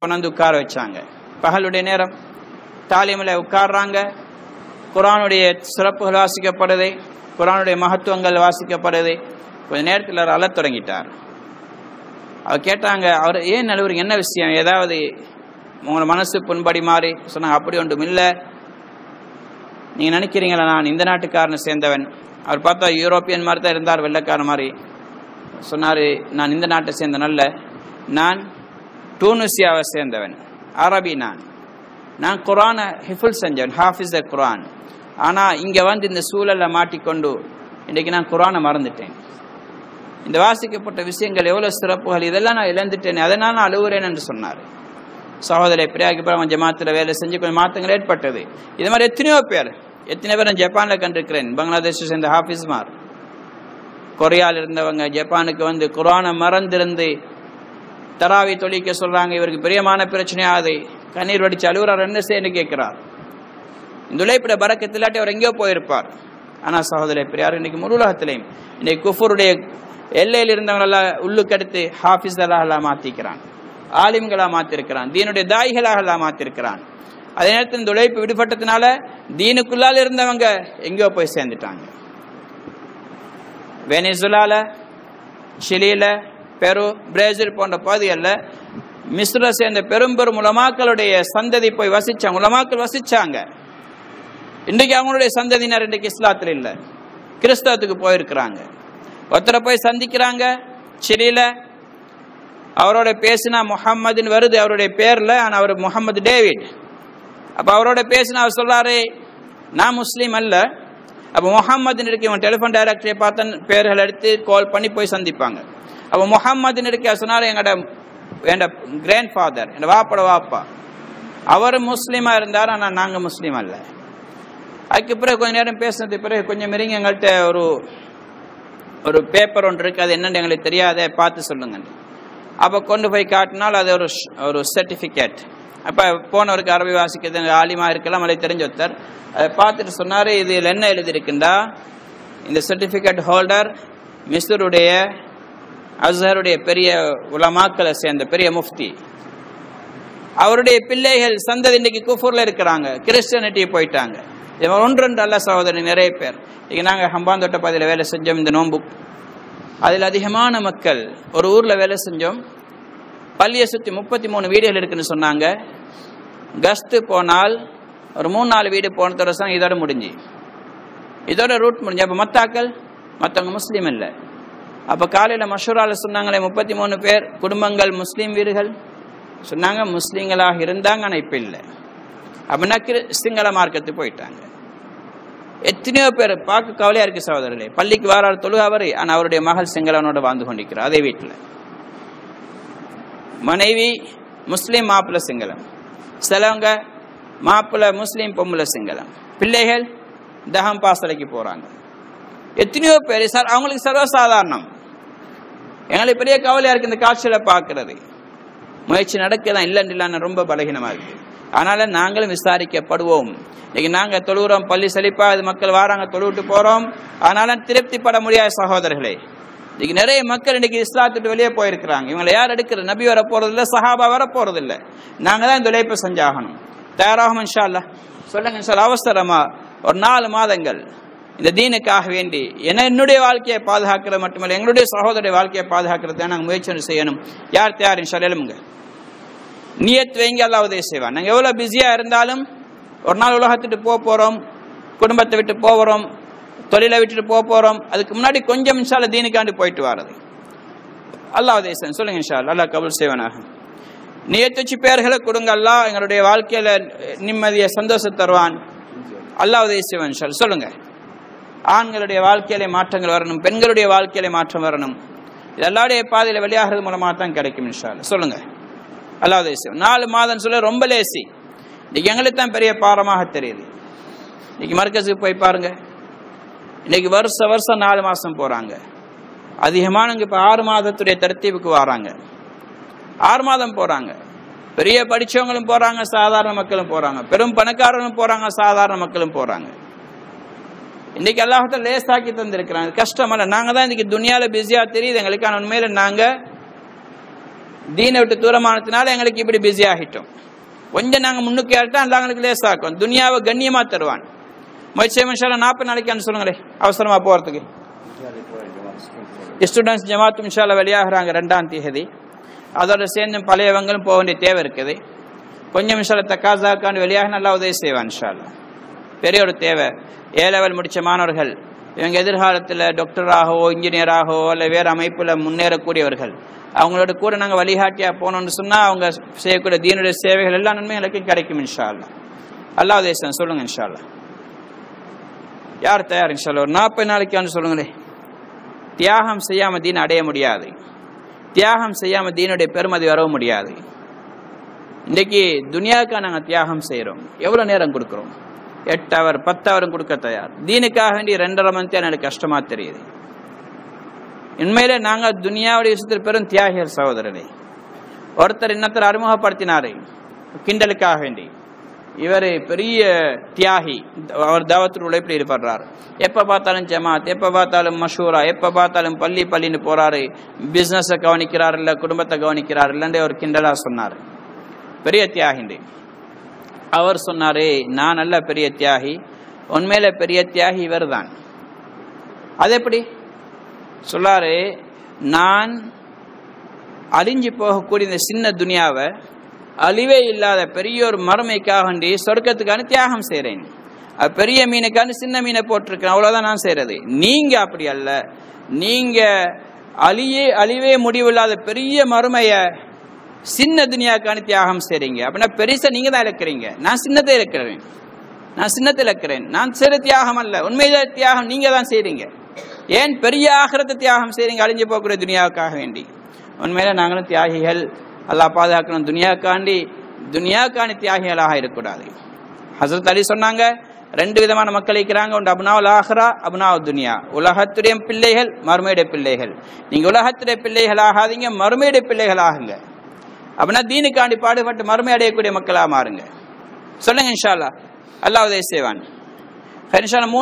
கொண்டு உட்கார வச்சாங்க. பகலுடைய நேரம் தாலீமில் உட்கார்றாங்க. குர்ஆனுடைய சிறப்புகள் வாசிக்கப்படுது, குர்ஆனுடைய மகத்துவங்கள் வாசிக்கப்படுது. கொஞ்ச நேரத்தில் அவர் அழத் தொடங்கிட்டார். அவர் கேட்டாங்க, அவர் ஏன் நடுவருக்கு என்ன விஷயம், ஏதாவது உங்களோட மனசு புண்படி மாறி சொன்னாங்க. அப்படி ஒன்றும் இல்லை, நீங்கள் நினைக்கிறீங்களா நான் இந்த நாட்டுக்காரனை சேர்ந்தவன். அவர் பார்த்தா யூரோப்பியன் மாதிரி தான் இருந்தார், வெள்ளைக்காரன் மாதிரி. சொன்னார், நான் இந்த நாட்டை சேர்ந்தவன் அல்ல, நான் டூனிசியாவை சேர்ந்தவன், அரபி. நான் குர்ஆனை ஹிஃபுல் செஞ்சவன், ஹாஃபிஸ் குர்ஆன். ஆனால் இங்கே வந்து இந்த சூழலில் மாட்டிக்கொண்டு இன்றைக்கு நான் குர்ஆனை மறந்துட்டேன். இந்த வாசிக்கப்பட்ட விஷயங்கள் எவ்வளோ சிறப்புகள், இதெல்லாம் நான் இழந்துட்டேன், அதனால் நான் அழுகுறேன் என்று சொன்னார். சகோதரி பிரியாக்கு அப்புறம் ஜமாத்தில் வேலை செஞ்சு கொஞ்சம் மாற்றங்கள் ஏற்பட்டது. இது மாதிரி எத்தனையோ பேர் நான் ஜப்பானில் கண்டிருக்கிறேன். பங்களாதேஷை சேர்ந்த ஹாஃபிஸ்மார், கொரியாவில் இருந்தவங்க ஜப்பானுக்கு வந்து குர்ஆனை மறந்திருந்து தராவி தொழிக்க சொல்கிறாங்க. இவருக்கு பிரியமான பிரச்சனையாவது, கண்ணீர் வடிச்சு அழுகுறார். என்ன செய்யன்னு கேட்கிறார். இந்த உழைப்பிட பரக்கத்து இல்லாட்டி அவர் எங்கேயோ போயிருப்பார். ஆனால் சகோதரி பிரியார் இன்னைக்கு முழு உலகத்திலையும் இன்னைக்கு குஃபருடைய எல்லையில் இருந்தவங்களெல்லாம் உள்ளுக்கடுத்து ஹாஃபிஸ்களாக மாற்றிக்கிறான், ஆலிம்களாக மாற்றிருக்கிறான், தீனுடைய தாய்களாக மாற்றிருக்கிறான். அதே நேரத்தில் இந்த உழைப்பு விடுபட்டதுனால தீனுக்குள்ளால் இருந்தவங்க எங்கேயோ போய் சேர்ந்துட்டாங்க. வெனிசுலால, சிலியில, பெரு, பிரேசில் போன்ற பகுதிகளில் மிஸ்ரை சேர்ந்த பெரும் உலமாக்களுடைய சந்ததி போய் வசிச்சாங்க, உலமாக்கள் வசிச்சாங்க. இன்றைக்கு அவங்களுடைய சந்ததியினர் இன்றைக்கு இஸ்லாத்தில் இல்லை, கிறிஸ்தவத்துக்கு போயிருக்கிறாங்க. ஒருத்தரை போய் சந்திக்கிறாங்க சிலியில, அவரோட பேசினா முஹம்மதுன்னு வருது அவருடைய பேரில், ஆனால் அவர் முகமது டேவிட். அப்போ அவரோட பேசினா அவர் சொல்றாரு, நான் முஸ்லீம் அல்ல. அப்போ முகம்மதுன்னு இருக்கு, இவன் டெலிஃபோன் டைரக்டரை பார்த்து பேர்கள் எடுத்து கால் பண்ணி போய் சந்திப்பாங்க. அப்போ முகம்மதுன்னு இருக்க சொன்னார், எங்களோட கிராண்ட் ஃபாதர், என் வாப்போட வாப்பா, அவர் முஸ்லீமாக இருந்தார், ஆனால் நாங்கள் முஸ்லீம் அல்ல. அதுக்கு பிறகு கொஞ்சம் நேரம் பேசினது பிறகு கொஞ்சம் மிரிங்க எங்கள்கிட்ட ஒரு பேப்பர் ஒன்று இருக்குது, அது என்னென்னு எங்களுக்கு தெரியாத, பார்த்து சொல்லுங்க. அப்போ கொண்டு போய் காட்டினால் அது ஒரு சர்டிஃபிகேட். அப்போ போனவருக்கு அரபி வாசிக்கிறது ஆலிமா இருக்கலாம், அதை தெரிஞ்ச ஒருத்தர் அதை பார்த்துட்டு சொன்னார், இதில் என்ன எழுதியிருக்குண்டா, இந்த சர்டிஃபிகேட் ஹோல்டர் மிஸ்ருடைய அஸ்ஹருடைய பெரிய உலமாக்களை சேர்ந்த பெரிய முஃப்தி, அவருடைய பிள்ளைகள் சந்ததி இன்னைக்கு குஃபூரில் இருக்கிறாங்க, கிறிஸ்டியானிட்டியை போயிட்டாங்க. இவன் ஒன்று அல்ல சகோதரி, நிறைய பேர். இங்கே நாங்கள் ஹம்பாந்தோட்ட பாதையில் வேலை செஞ்சோம் இந்த நோன்பு, அதில் அதிகமான மக்கள் ஒரு ஊரில் வேலை செஞ்சோம். பள்ளியை சுற்றி 33 வீடுகள் இருக்குன்னு சொன்னாங்க. கஸ்து போனால் ஒரு 3-4 வீடு போனதோட இதோட முடிஞ்சு, இதோட ரூட் முடிஞ்சு. அப்போ மற்றவங்க முஸ்லீம் இல்லை. அப்போ காலையில் மஷூராவில் சொன்னாங்களே 33 பேர் குடும்பங்கள் முஸ்லீம் வீடுகள் சொன்னாங்க, முஸ்லீம்களாக இருந்தாங்க, ஆனால் இப்போ இல்லை. அப்படின்னா சிங்கள மார்க்கத்துக்கு போயிட்டாங்க. எத்தனையோ பேர் பார்க்க கவலையா இருக்கு சகோதரர்களே. பள்ளிக்கு வாரார் தொழு அவர், ஆனால் அவருடைய மகள் சிங்களவனோட வாழ்ந்து கொண்டிருக்கிறார் அதே வீட்டில். மனைவி முஸ்லீம், மாப்பிள்ளை சிங்களம். சிலவங்க மாப்பிள்ளை முஸ்லீம், பொம்பளை சிங்களம். பிள்ளைகள் தகம் பாசலைக்கு போறாங்க. எத்தனையோ பேர் அவங்களுக்கு சர்வசாதாரணம். எங்களுக்கு பெரிய கவலையா இருக்கு இந்த காட்சியில பார்க்கறது. முயற்சி நடக்கலாம், இல்லைன்னு ரொம்ப பலகீனமா இருக்கு. அதனால நாங்களும் விசாரிக்கப்படுவோம். இன்னைக்கு நாங்கள் தொழுகிறோம், பள்ளி செழிப்பா, அது மக்கள் வராங்க, தொழுவிட்டு போறோம். அதனால திருப்திப்பட முடியாத சகோதரர்களே. இன்னைக்கு நிறைய மக்கள் இன்னைக்கு இஸ்லாத்துட்டு வெளியே போயிருக்கிறாங்க. இவங்களை யார் எடுக்கிற, நபி வர போறது இல்லை, சஹாபா வர போறது இல்லை. நாங்க தான் இந்த உழைப்பை செஞ்சாகணும். தயாராகும் இன்ஷா அல்லாஹ். சொல்லுங்க இன்ஷா அல்லாஹ். அவசரமா ஒரு 4 மாதங்கள் இந்த தீனுக்காக வேண்டி என்னுடைய வாழ்க்கையை பாதுகாக்கிறது மட்டுமல்ல, எங்களுடைய சகோதரிய வாழ்க்கையை பாதுகாக்கிறது நாங்கள் முயற்சி செய்யணும். யார் தயார் இன்ஷா அல்லாஹ்? எழுமுங்க, நியத் வைங்க, அல்லாஹ் உதவி செய்வான். நாங்கள் எவ்வளோ பிஸியாக இருந்தாலும் ஒரு நாள் உலகத்துட்டு போகிறோம், குடும்பத்தை விட்டு போகிறோம், தொழிலை விட்டுட்டு போகிறோம். அதுக்கு முன்னாடி கொஞ்சம் இன்ஷா அல்லாஹ் தீனுக்காண்டி போயிட்டு வர்றது அல்லாஹ் உதவி செய்வான். சொல்லுங்க இன்ஷா அல்லாஹ். அல்லாஹ் கபூல் செய்வானாக. நியத் வச்சு பேர்களை கொடுங்க, அல்லாஹ் எங்களுடைய வாழ்க்கையில் நிம்மதியை சந்தோஷம் தருவான். அல்லாஹ் உதவி செய்வான் இன்ஷா அல்லாஹ். சொல்லுங்க. ஆண்களுடைய வாழ்க்கையிலே மாற்றங்கள் வரணும், பெண்களுடைய வாழ்க்கையிலே மாற்றம் வரணும். இது எல்லாருடைய பாதையில் வெளியாகிறது மூலமாக தான் கிடைக்கும் இன்ஷா அல்லாஹ். சொல்லுங்க. அல்லாஹ் உதவி செய்வான். 4 மாதம் சொல்ல ரொம்ப லேசி. இன்னைக்கு எங்களுக்கு தான் பெரிய பாரமாக தெரியுது. இன்னைக்கு மர்கஸுக்கு போய் பாருங்க, இன்னைக்கு வருஷம் 4 மாதம் போறாங்க. அதிகமானவங்க இப்போ 6 மாதத்துடைய தர்த்தீபுக்கு வராங்க. 6 மாதம் போறாங்க. பெரிய படிச்சவங்களும் போறாங்க, சாதாரண மக்களும் போறாங்க, பெரும் பணக்காரர்களும் போறாங்க, சாதாரண மக்களும் போறாங்க. இன்னைக்கு அல்லாஹ் லேசாக்கி தந்திருக்கிறாங்க. கஷ்டம் அல்ல. நாங்க தான் இன்னைக்கு துனியால பிஸியா தெரியுது எங்களுக்கு. உண்மையில நாங்க தீனை விட்டு தூரமானதுனால எங்களுக்கு இப்படி பிஸி ஆகிட்டோம். கொஞ்சம் நாங்கள் முன்னுக்கு ஏறிட்டா அல்ல எங்களுக்கு லேசாக்கும். துனியாவை கண்ணியமாக தருவான். முயற்சி 40 நாளைக்கு சொல்லுங்களேன் அவசரமாக போகிறதுக்கு. ஸ்டூடெண்ட்ஸ் ஜமாத்தும் இன்ஷா அல்லாஹ் வெளியாகிறாங்க 2ஆம் தேதி. அதோட சேர்ந்து பழையவங்களும் போக வேண்டிய தேவை இருக்குது. கொஞ்சம் இன்ஷா அல்லாஹ் தக்காசாக்கான்னு வெளியாக நல்லா உதவி செய்வான் இன்ஷா அல்லாஹ். பெரிய ஒரு தேவை. A-level முடித்த மாணவர்கள் இவங்க எதிர்காலத்தில் டாக்டராகவோ இன்ஜினியராகவோ இல்லை வேறு அமைப்பில் முன்னேறக்கூடியவர்கள். அவங்களோட கூட நாங்கள் வழிகாட்டியாக போனோம்னு சொன்னால் அவங்க செய்யக்கூடிய தீனுடைய சேவைகள் எல்லா நன்மைகளுக்கும் கிடைக்கும் இன்ஷா அல்லாஹ். அல்லாஹ் தேசம் சொல்லுங்கள் இன்ஷா அல்லாஹ். யார் தயார் இன்ஷா அல்லாஹ்? ஒரு 40 நாளைக்கான்னு சொல்லுங்களேன். தியாகம் செய்யாமல் தீன் அடைய முடியாது. தியாகம் செய்யாமல் தீனுடைய பெருமதி வரவும் முடியாது. இன்றைக்கி துனியாவுக்காக நாங்கள் தியாகம் செய்கிறோம். எவ்வளோ நேரம் கொடுக்குறோம்? 8 ஹவர் 10 ஹவரும் கொடுக்க தயார். தீனுக்காக வேண்டி 2.5 மணி நேரம் எனக்கு கஷ்டமாக தெரியுது. உண்மையிலே நாங்கள் துனியாவுடைய விஷயத்தில் பெரும் தியாகிகள் சகோதரனை. ஒருத்தர் இன்னொருத்தர் அறிமுகப்படுத்தினார் கிண்டலுக்காக வேண்டி. இவர் பெரிய தியாகி, அவர் தாவத்தில் உழைப்பில் ஈடுபடுறார். எப்போ பார்த்தாலும் ஜமாத், எப்போ பார்த்தாலும் மஷூரா, எப்போ பார்த்தாலும் பள்ளின்னு போகிறாரு. பிஸ்னஸை கவனிக்கிறார் இல்லை, குடும்பத்தை கவனிக்கிறார் இல்லைன்றே ஒரு கிண்டலாக சொன்னார். பெரிய தியாகின்றி அவர் சொன்னார், நான் நல்ல பெரிய தியாகி, உண்மையில பெரிய தியாகி இவர் தான். அது எப்படி சொல்லாரு? நான் அழிஞ்சு போகக்கூடிய இந்த சின்ன துனியாவை அழிவே இல்லாத பெரிய ஒரு மறுமைக்காக வேண்டி சொர்க்கத்துக்கான தியாகம் செய்கிறேன். பெரிய மீனுக்கான சின்ன மீனை போட்டிருக்கேன், அவ்வளோதான் நான் செய்கிறது. நீங்கள் அப்படி அல்ல. நீங்கள் அழிவே முடிவில்லாத பெரிய மறுமையை சின்ன துனியாக்கான தியாகம் செய்கிறீங்க. அப்படின்னா பெருசை நீங்கள் தான் இழக்கிறீங்க, நான் சின்னத்தை இழக்கிறேன். நான் சிறு தியாகம் அல்ல, உண்மையிலே தியாகம் நீங்கள் தான் செய்கிறீங்க. ஏன் பெரிய ஆகிரத்தை தியாகம் செய்கிறீங்க அழிஞ்சு போகக்கூடிய துனியாவுக்காக வேண்டி. உண்மையில நாங்களும் தியாகிகள், அல்லாஹ் பாதுகாக்கணும். துனியாக்கான தியாகிகளாக இருக்கக்கூடாது. ஹசரத் அலி சொன்னாங்க, 2 விதமான மக்கள் இருக்கிறாங்க. ஒன்று அப்னாவுல் ஆஹிரா, அப்னாவு துனியா. உலகத்துடைய பிள்ளைகள், மறுமையுடைய பிள்ளைகள். நீங்கள் உலகத்துடைய பிள்ளைகள் ஆகாதீங்க, மறுமையுடைய பிள்ளைகள் ஆகுங்க. அப்படின்னா தீனுக்காண்டி பாடுபட்டு மறுமை அடையக்கூடிய மக்களாக மாறுங்க. சொல்லுங்க இன்ஷா அல்லாஹ். அல்லாஹ் உதவி செய்வான். இன்ஷா அல்லாஹ்.